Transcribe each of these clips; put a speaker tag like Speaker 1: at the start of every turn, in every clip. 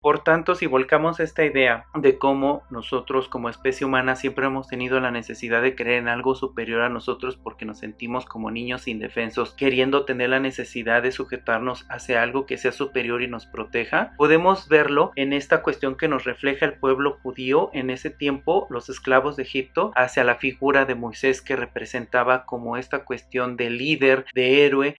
Speaker 1: Por tanto, si volcamos esta idea de cómo nosotros como especie humana siempre hemos tenido la necesidad de creer en algo superior a nosotros porque nos sentimos como niños indefensos, queriendo tener la necesidad de sujetarnos hacia algo que sea superior y nos proteja, podemos verlo en esta cuestión que nos refleja el pueblo judío en ese tiempo, los esclavos de Egipto, hacia la figura de Moisés, que representaba como esta cuestión de líder, de héroe,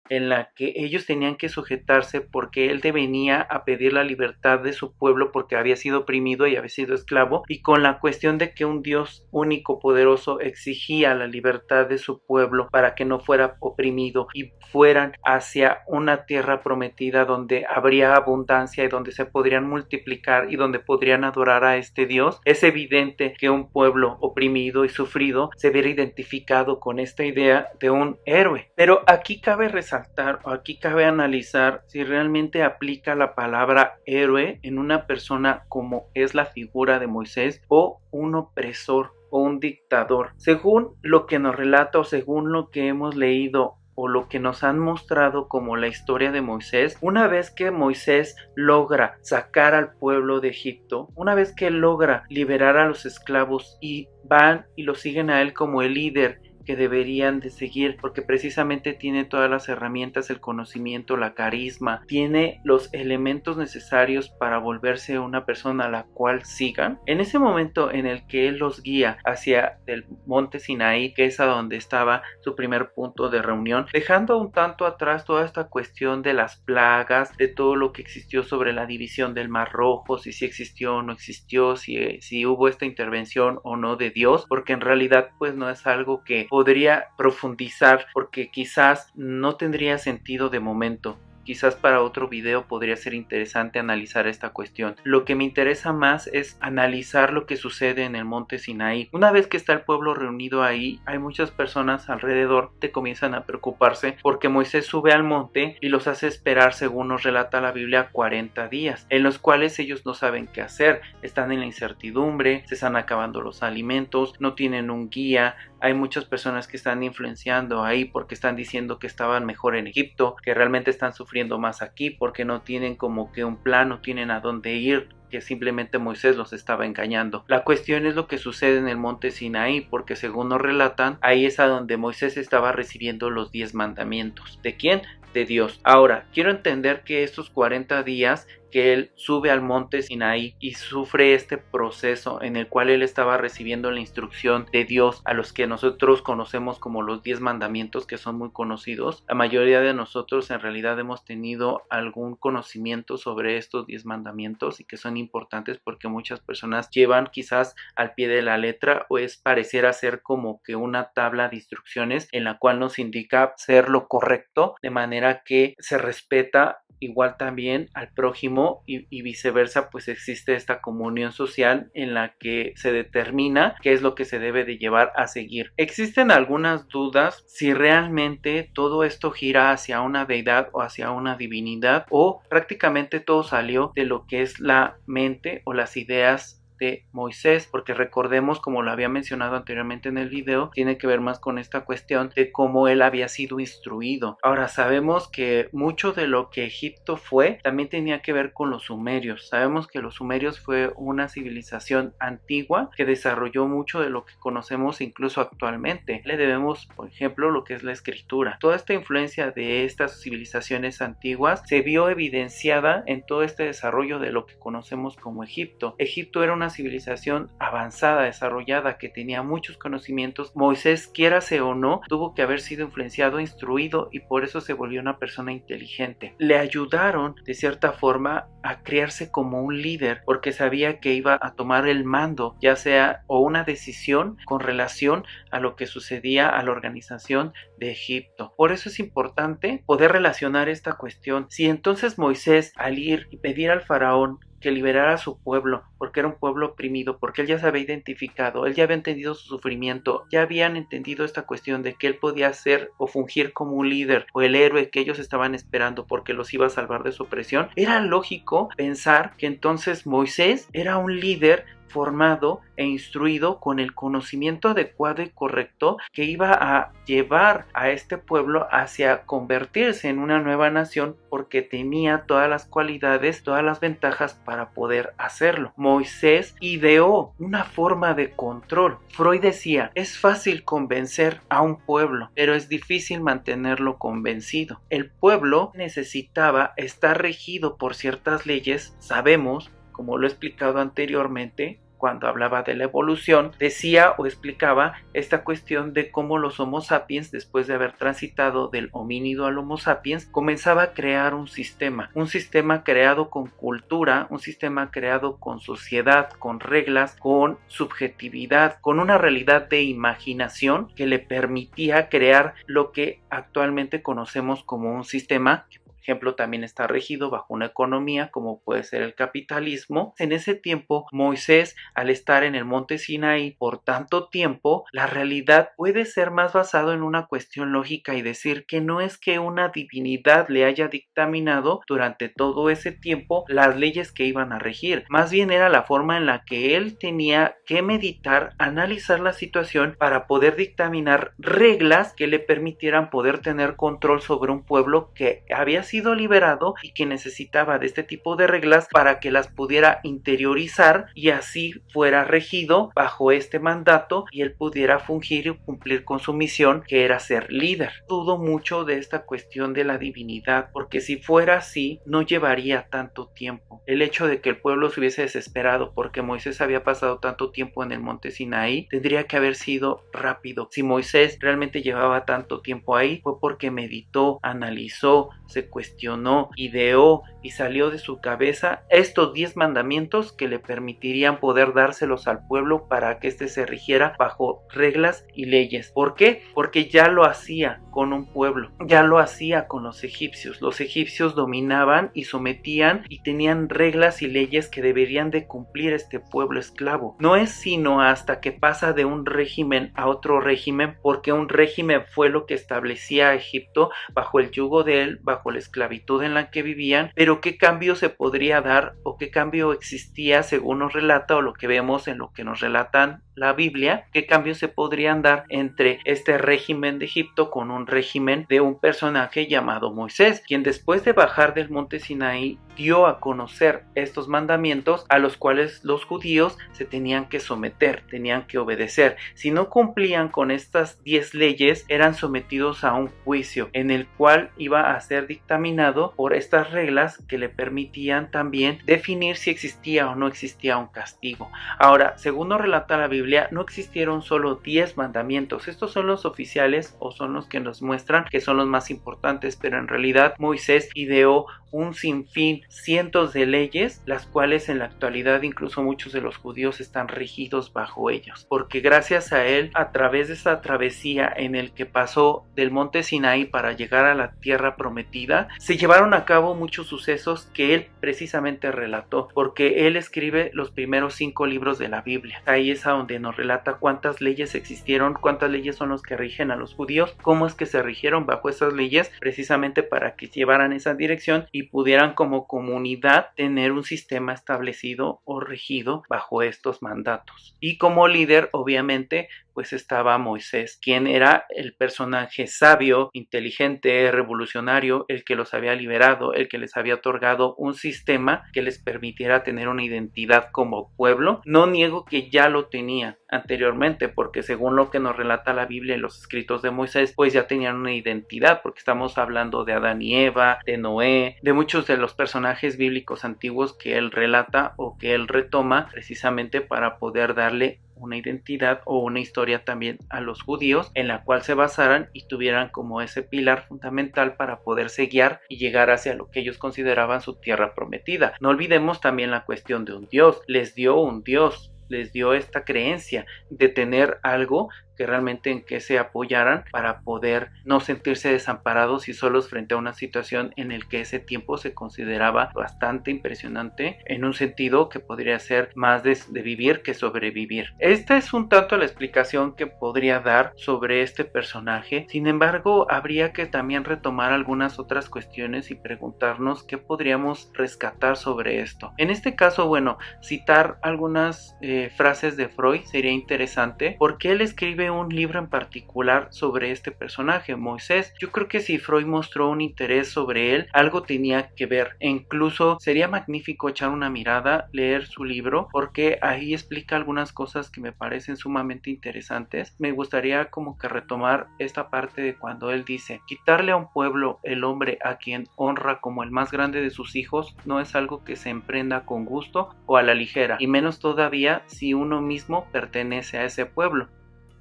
Speaker 1: en la que ellos tenían que sujetarse porque él venía a pedir la libertad de su pueblo porque había sido oprimido y había sido esclavo, y con la cuestión de que un Dios único, poderoso, exigía la libertad de su pueblo para que no fuera oprimido y fueran hacia una tierra prometida donde habría abundancia y donde se podrían multiplicar y donde podrían adorar a este Dios. Es evidente que un pueblo oprimido y sufrido se viera identificado con esta idea de un héroe, pero aquí cabe resaltar, aquí cabe analizar si realmente aplica la palabra héroe en una persona como es la figura de Moisés, o un opresor o un dictador. Según lo que nos relata o según lo que hemos leído o lo que nos han mostrado como la historia de Moisés, una vez que Moisés logra sacar al pueblo de Egipto, una vez que logra liberar a los esclavos y van y lo siguen a él como el líder que deberían de seguir, porque precisamente tiene todas las herramientas, el conocimiento, la carisma, tiene los elementos necesarios para volverse una persona a la cual sigan. En ese momento en el que él los guía hacia el monte Sinaí, que es a donde estaba su primer punto de reunión, dejando un tanto atrás toda esta cuestión de las plagas, de todo lo que existió sobre la división del Mar Rojo, si existió o no existió, si hubo esta intervención o no de Dios, porque en realidad pues no es algo que podría profundizar, porque quizás no tendría sentido de momento. Quizás para otro video podría ser interesante analizar esta cuestión. Lo que me interesa más es analizar lo que sucede en el monte Sinaí. Una vez que está el pueblo reunido ahí, hay muchas personas alrededor que comienzan a preocuparse porque Moisés sube al monte y los hace esperar, según nos relata la Biblia, 40 días, en los cuales ellos no saben qué hacer, están en la incertidumbre, se están acabando los alimentos, no tienen un guía. Hay muchas personas que están influenciando ahí porque están diciendo que estaban mejor en Egipto, que realmente están sufriendo más aquí porque no tienen como que un plan, no tienen a dónde ir, que simplemente Moisés los estaba engañando. La cuestión es lo que sucede en el monte Sinaí, porque según nos relatan, ahí es a donde Moisés estaba recibiendo los 10 mandamientos. ¿De quién? De Dios. Ahora, quiero entender que estos 40 días que él sube al monte Sinaí y sufre este proceso en el cual él estaba recibiendo la instrucción de Dios, a los que nosotros conocemos como los 10 mandamientos, que son muy conocidos. La mayoría de nosotros en realidad hemos tenido algún conocimiento sobre estos 10 mandamientos y que son importantes porque muchas personas llevan quizás al pie de la letra, o es pareciera ser como que una tabla de instrucciones en la cual nos indica ser lo correcto, de manera que se respeta igual también al prójimo y viceversa, pues existe esta comunión social en la que se determina qué es lo que se debe de llevar a seguir. Existen algunas dudas si realmente todo esto gira hacia una deidad o hacia una divinidad, o prácticamente todo salió de lo que es la mente o las ideas de Moisés, porque recordemos, como lo había mencionado anteriormente en el video, tiene que ver más con esta cuestión de cómo él había sido instruido. Ahora sabemos que mucho de lo que Egipto fue también tenía que ver con los sumerios. Sabemos que los sumerios fue una civilización antigua que desarrolló mucho de lo que conocemos incluso actualmente. Le debemos, por ejemplo, lo que es la escritura. Toda esta influencia de estas civilizaciones antiguas se vio evidenciada en todo este desarrollo de lo que conocemos como Egipto. Egipto era una civilización avanzada, desarrollada, que tenía muchos conocimientos. Moisés, quiérase o no, tuvo que haber sido influenciado, instruido, y por eso se volvió una persona inteligente. Le ayudaron de cierta forma a criarse como un líder, porque sabía que iba a tomar el mando, ya sea o una decisión con relación a lo que sucedía a la organización de Egipto. Por eso es importante poder relacionar esta cuestión. Si entonces Moisés, al ir y pedir al faraón que liberara a su pueblo, porque era un pueblo oprimido, porque él ya se había identificado, él ya había entendido su sufrimiento, ya habían entendido esta cuestión de que él podía ser o fungir como un líder o el héroe que ellos estaban esperando porque los iba a salvar de su opresión. Era lógico pensar que entonces Moisés era un líder formado e instruido con el conocimiento adecuado y correcto que iba a llevar a este pueblo hacia convertirse en una nueva nación, porque tenía todas las cualidades, todas las ventajas para poder hacerlo. Moisés ideó una forma de control. Freud decía, es fácil convencer a un pueblo, pero es difícil mantenerlo convencido. El pueblo necesitaba estar regido por ciertas leyes. Sabemos, como lo he explicado anteriormente, cuando hablaba de la evolución, decía o explicaba esta cuestión de cómo los Homo sapiens, después de haber transitado del homínido al Homo sapiens, comenzaba a crear un sistema creado con cultura, un sistema creado con sociedad, con reglas, con subjetividad, con una realidad de imaginación que le permitía crear lo que actualmente conocemos como un sistema que, por ejemplo, también está regido bajo una economía como puede ser el capitalismo. En ese tiempo, Moisés, al estar en el monte Sinaí por tanto tiempo, la realidad puede ser más basado en una cuestión lógica y decir que no es que una divinidad le haya dictaminado durante todo ese tiempo las leyes que iban a regir. Más bien era la forma en la que él tenía que meditar, analizar la situación para poder dictaminar reglas que le permitieran poder tener control sobre un pueblo que había sido liberado y que necesitaba de este tipo de reglas para que las pudiera interiorizar y así fuera regido bajo este mandato y él pudiera fungir y cumplir con su misión, que era ser líder. Dudo mucho de esta cuestión de la divinidad, porque si fuera así no llevaría tanto tiempo. El hecho de que el pueblo se hubiese desesperado porque Moisés había pasado tanto tiempo en el monte Sinaí tendría que haber sido rápido. Si Moisés realmente llevaba tanto tiempo ahí fue porque meditó, analizó, se cuestionó, ideó y salió de su cabeza estos 10 mandamientos que le permitirían poder dárselos al pueblo para que éste se rigiera bajo reglas y leyes. ¿Por qué? Porque ya lo hacía con un pueblo, ya lo hacía con los egipcios. Los egipcios dominaban y sometían y tenían reglas y leyes que deberían de cumplir este pueblo esclavo. No es sino hasta que pasa de un régimen a otro régimen, porque un régimen fue lo que establecía a Egipto bajo el yugo de él, bajo la esclavitud en la que vivían, pero qué cambio se podría dar o qué cambio existía según nos relata o lo que vemos en lo que nos relatan la Biblia, qué cambios se podrían dar entre este régimen de Egipto con un régimen de un personaje llamado Moisés, quien después de bajar del monte Sinaí dio a conocer estos mandamientos a los cuales los judíos se tenían que someter, tenían que obedecer. Si no cumplían con estas 10 leyes, eran sometidos a un juicio en el cual iba a ser dictaminado por estas reglas que le permitían también definir si existía o no existía un castigo. Ahora, según nos relata la Biblia, no existieron solo 10 mandamientos. Estos son los oficiales o son los que nos muestran que son los más importantes, pero en realidad Moisés ideó un sinfín, cientos de leyes, las cuales en la actualidad incluso muchos de los judíos están regidos bajo ellos, porque gracias a él, a través de esa travesía en el que pasó del monte Sinaí para llegar a la tierra prometida, se llevaron a cabo muchos sucesos que él precisamente relató, porque él escribe los primeros 5 libros de la Biblia. Ahí es a donde nos relata cuántas leyes existieron, cuántas leyes son los que rigen a los judíos, cómo es que se rigieron bajo esas leyes, precisamente para que llevaran esa dirección y pudieran como comunidad tener un sistema establecido o regido bajo estos mandatos. Y como líder, obviamente, pues estaba Moisés, quien era el personaje sabio, inteligente, revolucionario, el que los había liberado, el que les había otorgado un sistema que les permitiera tener una identidad como pueblo. No niego que ya lo tenía anteriormente, porque según lo que nos relata la Biblia y los escritos de Moisés, pues ya tenían una identidad, porque estamos hablando de Adán y Eva, de Noé, de muchos de los personajes bíblicos antiguos que él relata o que él retoma precisamente para poder darle una identidad o una historia también a los judíos en la cual se basaran y tuvieran como ese pilar fundamental para poderse guiar y llegar hacia lo que ellos consideraban su tierra prometida. No olvidemos también la cuestión de un Dios. Les dio un Dios, les dio esta creencia de tener algo que realmente en que se apoyaran para poder no sentirse desamparados y solos frente a una situación en el que ese tiempo se consideraba bastante impresionante, en un sentido que podría ser más de vivir que sobrevivir. Esta es un tanto la explicación que podría dar sobre este personaje. Sin embargo, habría que también retomar algunas otras cuestiones y preguntarnos qué podríamos rescatar sobre esto. En este caso, bueno, citar algunas frases de Freud sería interesante porque él escribe un libro en particular sobre este personaje, Moisés. Yo creo que si Freud mostró un interés sobre él, algo tenía que ver, e incluso sería magnífico echar una mirada, leer su libro, porque ahí explica algunas cosas que me parecen sumamente interesantes. Me gustaría como que retomar esta parte de cuando él dice: quitarle a un pueblo el hombre a quien honra como el más grande de sus hijos no es algo que se emprenda con gusto o a la ligera, y menos todavía si uno mismo pertenece a ese pueblo.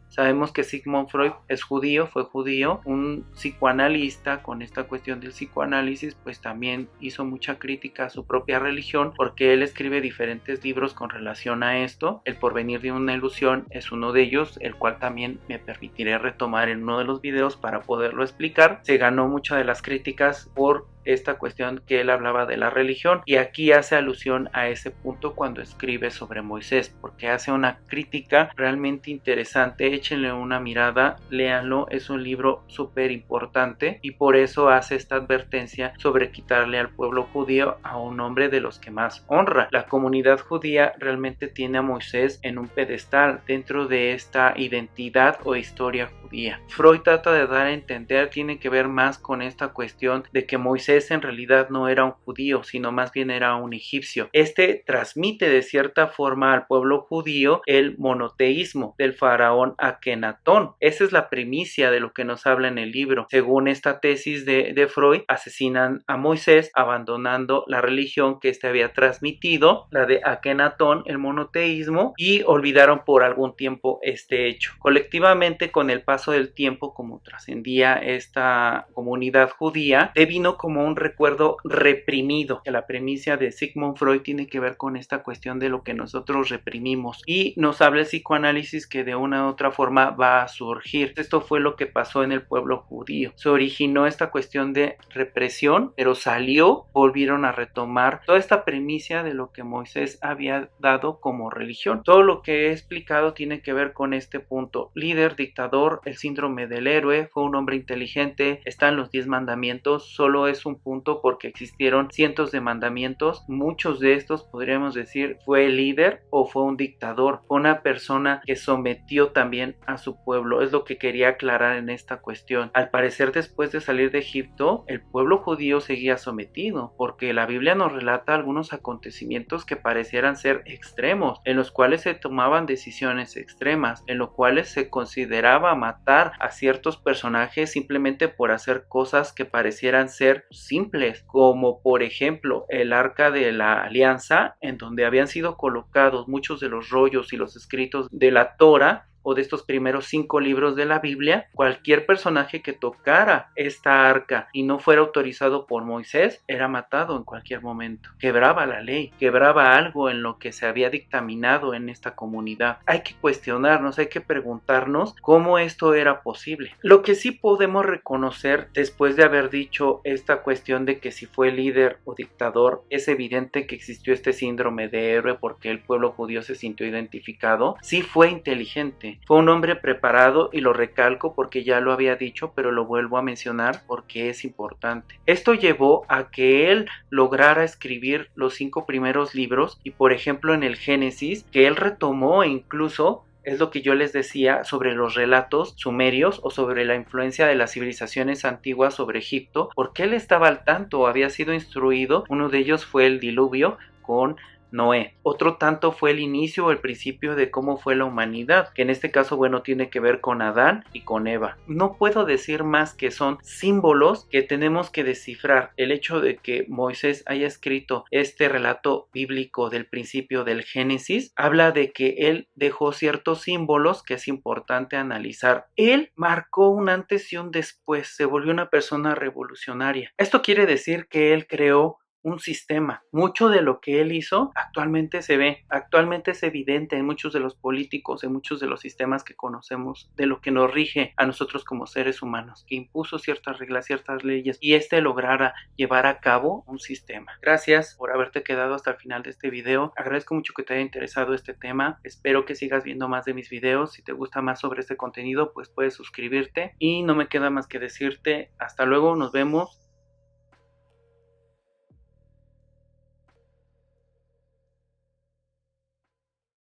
Speaker 1: Sabemos que Sigmund Freud es judío, fue judío, un psicoanalista. Con esta cuestión del psicoanálisis pues también hizo mucha crítica a su propia religión, porque él escribe diferentes libros con relación a esto. El porvenir de una ilusión es uno de ellos, el cual también me permitiré retomar en uno de los videos para poderlo explicar. Se ganó muchas de las críticas por esta cuestión que él hablaba de la religión, y aquí hace alusión a ese punto cuando escribe sobre Moisés, porque hace una crítica realmente interesante. Échenle una mirada, léanlo, es un libro súper importante, y por eso hace esta advertencia sobre quitarle al pueblo judío a un hombre de los que más honra. La comunidad judía realmente tiene a Moisés en un pedestal dentro de esta identidad o historia judía. Freud trata de dar a entender, tiene que ver más con esta cuestión de que Moisés en realidad no era un judío, sino más bien era un egipcio. Este transmite de cierta forma al pueblo judío el monoteísmo del faraón Akenatón. Esa es la primicia de lo que nos habla en el libro. Según esta tesis de Freud, asesinan a Moisés abandonando la religión que éste había transmitido, la de Akenatón, el monoteísmo, y olvidaron por algún tiempo este hecho. Colectivamente, con el paso del tiempo, como trascendía esta comunidad judía, devino como un recuerdo reprimido, que la premisa de Sigmund Freud tiene que ver con esta cuestión de lo que nosotros reprimimos, y nos habla el psicoanálisis que de una u otra forma va a surgir. Esto fue lo que pasó en el pueblo judío. Se originó esta cuestión de represión, pero salió, volvieron a retomar toda esta premisa de lo que Moisés había dado como religión. Todo lo que he explicado tiene que ver con este punto: líder, dictador, el síndrome del héroe, fue un hombre inteligente, están los 10 mandamientos. Solo es un punto porque existieron cientos de mandamientos. Muchos de estos podríamos decir fue el líder o fue un dictador, fue una persona que sometió también a su pueblo. Es lo que quería aclarar en esta cuestión. Al parecer, después de salir de Egipto, el pueblo judío seguía sometido, porque la Biblia nos relata algunos acontecimientos que parecieran ser extremos, en los cuales se tomaban decisiones extremas, en los cuales se consideraba matar a ciertos personajes simplemente por hacer cosas que parecieran ser simples, como por ejemplo el Arca de la Alianza, en donde habían sido colocados muchos de los rollos y los escritos de la Torá, o de estos primeros 5 libros de la Biblia. Cualquier personaje que tocara esta arca y no fuera autorizado por Moisés era matado en cualquier momento. Quebraba la ley, quebraba algo en lo que se había dictaminado en esta comunidad. Hay que cuestionarnos, hay que preguntarnos cómo esto era posible. Lo que sí podemos reconocer, después de haber dicho esta cuestión de que si fue líder o dictador, es evidente que existió este síndrome de héroe porque el pueblo judío se sintió identificado. Sí fue inteligente, fue un hombre preparado, y lo recalco porque ya lo había dicho, pero lo vuelvo a mencionar porque es importante. Esto llevó a que él lograra escribir los 5 primeros libros, y por ejemplo en el Génesis, que él retomó, e incluso es lo que yo les decía sobre los relatos sumerios o sobre la influencia de las civilizaciones antiguas sobre Egipto, porque él estaba al tanto, había sido instruido. Uno de ellos fue el diluvio con Noé. Otro tanto fue el inicio o el principio de cómo fue la humanidad, que en este caso, bueno, tiene que ver con Adán y con Eva. No puedo decir más que son símbolos que tenemos que descifrar. El hecho de que Moisés haya escrito este relato bíblico del principio del Génesis habla de que él dejó ciertos símbolos que es importante analizar. Él marcó un antes y un después, se volvió una persona revolucionaria. Esto quiere decir que él creó un sistema. Mucho de lo que él hizo actualmente se ve, actualmente es evidente en muchos de los políticos, en muchos de los sistemas que conocemos, de lo que nos rige a nosotros como seres humanos, que impuso ciertas reglas, ciertas leyes y lograra llevar a cabo un sistema. Gracias por haberte quedado hasta el final de este video. Agradezco mucho que te haya interesado este tema. Espero que sigas viendo más de mis videos. Si te gusta más sobre este contenido, pues puedes suscribirte y no me queda más que decirte hasta luego, nos vemos.